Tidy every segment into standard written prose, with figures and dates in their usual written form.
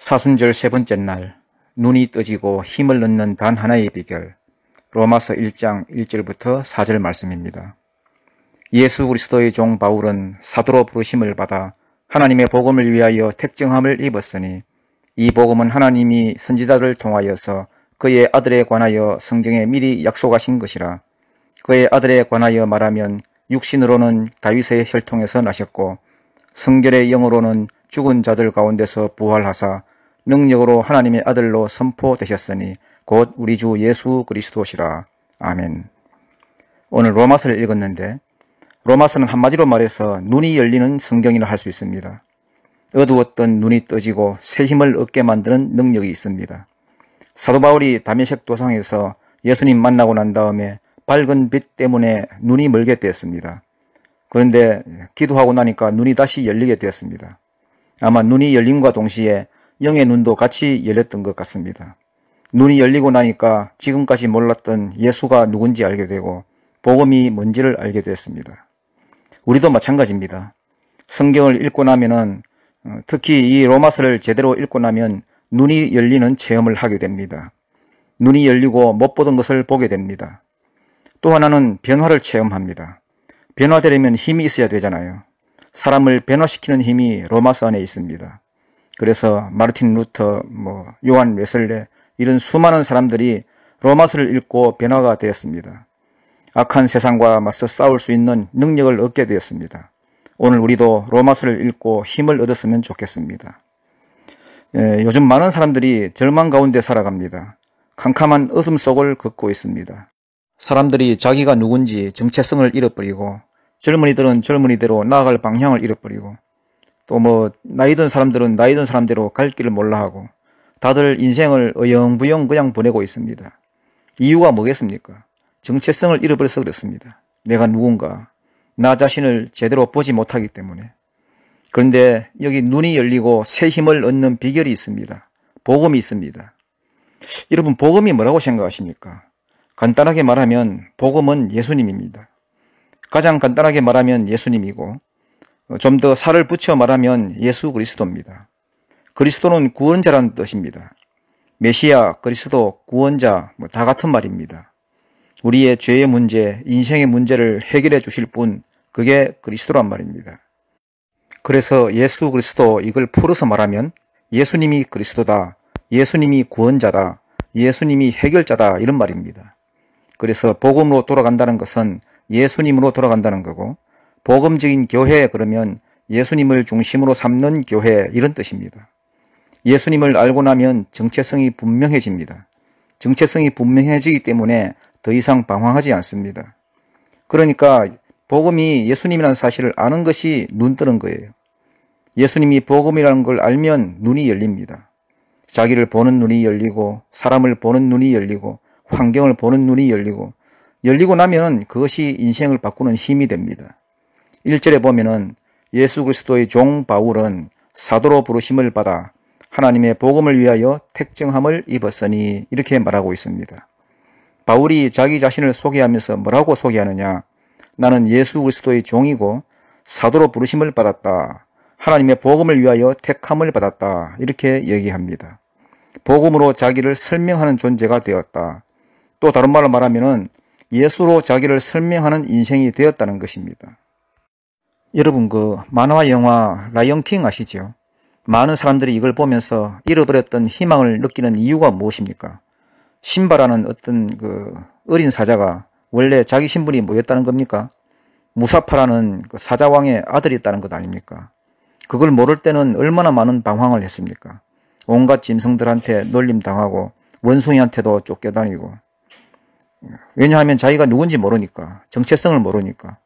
사순절 세 번째 날, 눈이 떠지고 힘을 얻는 단 하나의 비결, 로마서 1장 1절부터 4절 말씀입니다. 예수 그리스도의 종 바울은 사도로 부르심을 받아 하나님의 복음을 위하여 택정함을 입었으니 이 복음은 하나님이 선지자들을 통하여서 그의 아들에 관하여 성경에 미리 약속하신 것이라. 그의 아들에 관하여 말하면 육신으로는 다윗의 혈통에서 나셨고 성결의 영으로는 죽은 자들 가운데서 부활하사 능력으로 하나님의 아들로 선포되셨으니 곧 우리 주 예수 그리스도시라. 아멘. 오늘 로마서를 읽었는데 로마서는 한마디로 말해서 눈이 열리는 성경이라 할 수 있습니다. 어두웠던 눈이 떠지고 새 힘을 얻게 만드는 능력이 있습니다. 사도 바울이 다메섹 도상에서 예수님 만나고 난 다음에 밝은 빛 때문에 눈이 멀게 되었습니다. 그런데 기도하고 나니까 눈이 다시 열리게 되었습니다. 아마 눈이 열림과 동시에 영의 눈도 같이 열렸던 것 같습니다. 눈이 열리고 나니까 지금까지 몰랐던 예수가 누군지 알게 되고 복음이 뭔지를 알게 되었습니다. 우리도 마찬가지입니다. 성경을 읽고 나면은 특히 이 로마서를 제대로 읽고 나면 눈이 열리는 체험을 하게 됩니다. 눈이 열리고 못 보던 것을 보게 됩니다. 또 하나는 변화를 체험합니다. 변화되려면 힘이 있어야 되잖아요. 사람을 변화시키는 힘이 로마서 안에 있습니다. 그래서 마르틴 루터, 요한 웨슬레 이런 수많은 사람들이 로마서를 읽고 변화가 되었습니다. 악한 세상과 맞서 싸울 수 있는 능력을 얻게 되었습니다. 오늘 우리도 로마서를 읽고 힘을 얻었으면 좋겠습니다. 요즘 많은 사람들이 절망 가운데 살아갑니다. 캄캄한 어둠 속을 걷고 있습니다. 사람들이 자기가 누군지 정체성을 잃어버리고 젊은이들은 젊은이대로 나아갈 방향을 잃어버리고 또 나이 든 사람들은 나이 든 사람대로 갈 길을 몰라하고 다들 인생을 어영부영 그냥 보내고 있습니다. 이유가 뭐겠습니까? 정체성을 잃어버려서 그렇습니다. 내가 누군가, 나 자신을 제대로 보지 못하기 때문에. 그런데 여기 눈이 열리고 새 힘을 얻는 비결이 있습니다. 복음이 있습니다. 여러분, 복음이 뭐라고 생각하십니까? 간단하게 말하면 복음은 예수님입니다. 가장 간단하게 말하면 예수님이고 좀 더 살을 붙여 말하면 예수 그리스도입니다. 그리스도는 구원자라는 뜻입니다. 메시아, 그리스도, 구원자 다 같은 말입니다. 우리의 죄의 문제, 인생의 문제를 해결해 주실 분, 그게 그리스도란 말입니다. 그래서 예수 그리스도 이걸 풀어서 말하면 예수님이 그리스도다, 예수님이 구원자다, 예수님이 해결자다 이런 말입니다. 그래서 복음으로 돌아간다는 것은 예수님으로 돌아간다는 거고 복음적인 교회 그러면 예수님을 중심으로 삼는 교회 이런 뜻입니다. 예수님을 알고 나면 정체성이 분명해집니다. 정체성이 분명해지기 때문에 더 이상 방황하지 않습니다. 그러니까 복음이 예수님이라는 사실을 아는 것이 눈 뜨는 거예요. 예수님이 복음이라는 걸 알면 눈이 열립니다. 자기를 보는 눈이 열리고 사람을 보는 눈이 열리고 환경을 보는 눈이 열리고 나면 그것이 인생을 바꾸는 힘이 됩니다. 1절에 보면은 예수 그리스도의 종 바울은 사도로 부르심을 받아 하나님의 복음을 위하여 택정함을 입었으니 이렇게 말하고 있습니다. 바울이 자기 자신을 소개하면서 뭐라고 소개하느냐? 나는 예수 그리스도의 종이고 사도로 부르심을 받았다. 하나님의 복음을 위하여 택함을 받았다. 이렇게 얘기합니다. 복음으로 자기를 설명하는 존재가 되었다. 또 다른 말로 말하면은 예수로 자기를 설명하는 인생이 되었다는 것입니다. 여러분 만화 영화 라이언킹 아시죠? 많은 사람들이 이걸 보면서 잃어버렸던 희망을 느끼는 이유가 무엇입니까? 심바라는 어떤 어린 사자가 원래 자기 신분이 뭐였다는 겁니까? 무사파라는 사자왕의 아들이었다는 것 아닙니까? 그걸 모를 때는 얼마나 많은 방황을 했습니까? 온갖 짐승들한테 놀림당하고 원숭이한테도 쫓겨다니고. 왜냐하면 자기가 누군지 모르니까, 정체성을 모르니까.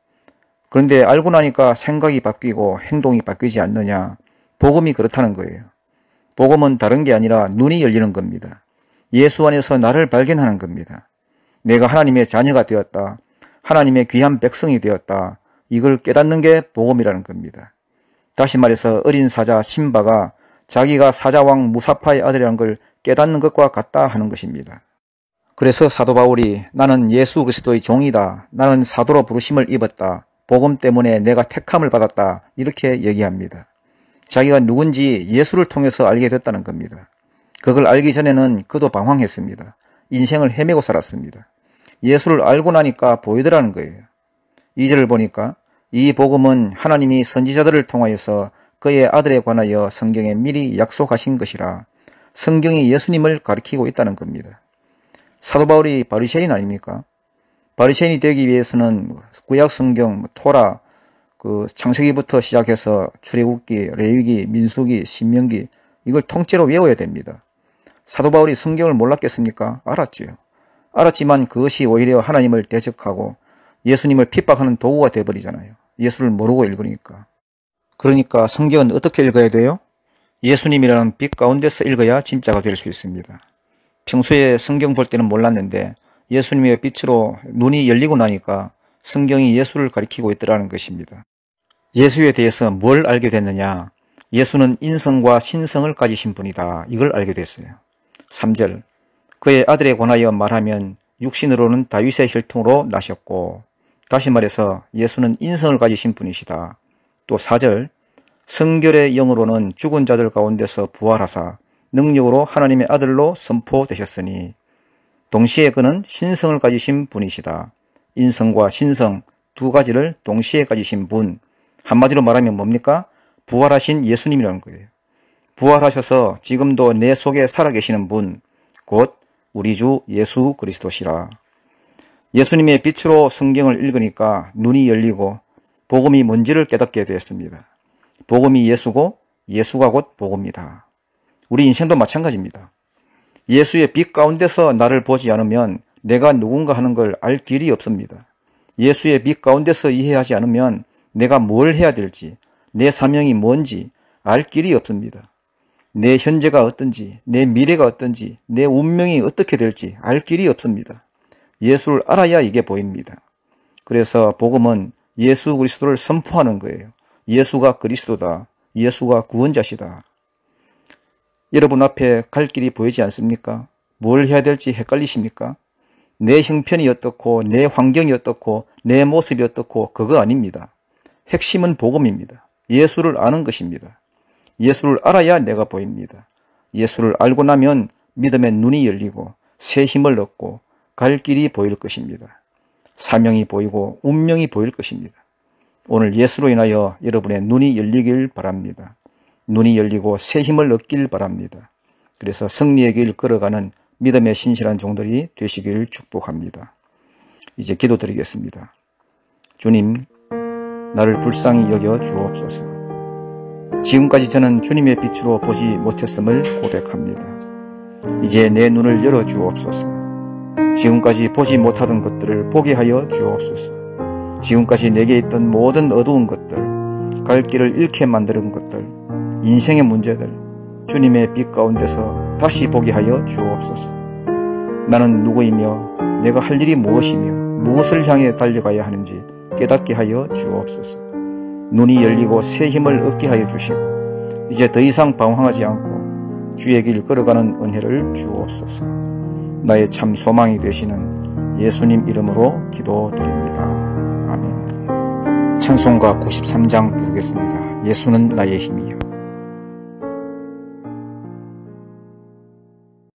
그런데 알고 나니까 생각이 바뀌고 행동이 바뀌지 않느냐. 복음이 그렇다는 거예요. 복음은 다른 게 아니라 눈이 열리는 겁니다. 예수 안에서 나를 발견하는 겁니다. 내가 하나님의 자녀가 되었다. 하나님의 귀한 백성이 되었다. 이걸 깨닫는 게 복음이라는 겁니다. 다시 말해서 어린 사자 심바가 자기가 사자왕 무사파의 아들이라는 걸 깨닫는 것과 같다 하는 것입니다. 그래서 사도 바울이 나는 예수 그리스도의 종이다. 나는 사도로 부르심을 입었다. 복음 때문에 내가 택함을 받았다. 이렇게 얘기합니다. 자기가 누군지 예수를 통해서 알게 됐다는 겁니다. 그걸 알기 전에는 그도 방황했습니다. 인생을 헤매고 살았습니다. 예수를 알고 나니까 보이더라는 거예요. 2절을 보니까 이 복음은 하나님이 선지자들을 통하여서 그의 아들에 관하여 성경에 미리 약속하신 것이라 성경이 예수님을 가리키고 있다는 겁니다. 사도 바울이 바리새인 아닙니까? 바리새인이 되기 위해서는 구약 성경, 토라, 창세기부터 시작해서 출애굽기, 레위기, 민수기, 신명기 이걸 통째로 외워야 됩니다. 사도 바울이 성경을 몰랐겠습니까? 알았죠. 알았지만 그것이 오히려 하나님을 대적하고 예수님을 핍박하는 도구가 되어버리잖아요. 예수를 모르고 읽으니까. 그러니까 성경은 어떻게 읽어야 돼요? 예수님이라는 빛 가운데서 읽어야 진짜가 될 수 있습니다. 평소에 성경 볼 때는 몰랐는데 예수님의 빛으로 눈이 열리고 나니까 성경이 예수를 가리키고 있더라는 것입니다. 예수에 대해서 뭘 알게 됐느냐? 예수는 인성과 신성을 가지신 분이다. 이걸 알게 됐어요. 3절, 그의 아들에 관하여 말하면 육신으로는 다윗의 혈통으로 나셨고, 다시 말해서 예수는 인성을 가지신 분이시다. 또 4절, 성결의 영으로는 죽은 자들 가운데서 부활하사 능력으로 하나님의 아들로 선포되셨으니 동시에 그는 신성을 가지신 분이시다. 인성과 신성 두 가지를 동시에 가지신 분, 한마디로 말하면 뭡니까? 부활하신 예수님이라는 거예요. 부활하셔서 지금도 내 속에 살아계시는 분, 곧 우리 주 예수 그리스도시라. 예수님의 빛으로 성경을 읽으니까 눈이 열리고 복음이 뭔지를 깨닫게 되었습니다. 복음이 예수고 예수가 곧 복음이다. 우리 인생도 마찬가지입니다. 예수의 빛 가운데서 나를 보지 않으면 내가 누군가 하는 걸 알 길이 없습니다. 예수의 빛 가운데서 이해하지 않으면 내가 뭘 해야 될지, 내 사명이 뭔지 알 길이 없습니다. 내 현재가 어떤지, 내 미래가 어떤지, 내 운명이 어떻게 될지 알 길이 없습니다. 예수를 알아야 이게 보입니다. 그래서 복음은 예수 그리스도를 선포하는 거예요. 예수가 그리스도다. 예수가 구원자시다. 여러분 앞에 갈 길이 보이지 않습니까? 뭘 해야 될지 헷갈리십니까? 내 형편이 어떻고 내 환경이 어떻고 내 모습이 어떻고 그거 아닙니다. 핵심은 복음입니다. 예수를 아는 것입니다. 예수를 알아야 내가 보입니다. 예수를 알고 나면 믿음의 눈이 열리고 새 힘을 얻고 갈 길이 보일 것입니다. 사명이 보이고 운명이 보일 것입니다. 오늘 예수로 인하여 여러분의 눈이 열리길 바랍니다. 눈이 열리고 새 힘을 얻길 바랍니다. 그래서 승리의 길 걸어가는 믿음의 신실한 종들이 되시길 축복합니다. 이제 기도드리겠습니다. 주님, 나를 불쌍히 여겨 주옵소서. 지금까지 저는 주님의 빛으로 보지 못했음을 고백합니다. 이제 내 눈을 열어 주옵소서. 지금까지 보지 못하던 것들을 보게 하여 주옵소서. 지금까지 내게 있던 모든 어두운 것들, 갈 길을 잃게 만드는 것들, 인생의 문제들, 주님의 빛 가운데서 다시 보게 하여 주옵소서. 나는 누구이며 내가 할 일이 무엇이며 무엇을 향해 달려가야 하는지 깨닫게 하여 주옵소서. 눈이 열리고 새 힘을 얻게 하여 주시고 이제 더 이상 방황하지 않고 주의 길 걸어가는 은혜를 주옵소서. 나의 참 소망이 되시는 예수님 이름으로 기도드립니다. 아멘. 찬송가 93장 부르겠습니다. 예수는 나의 힘이요.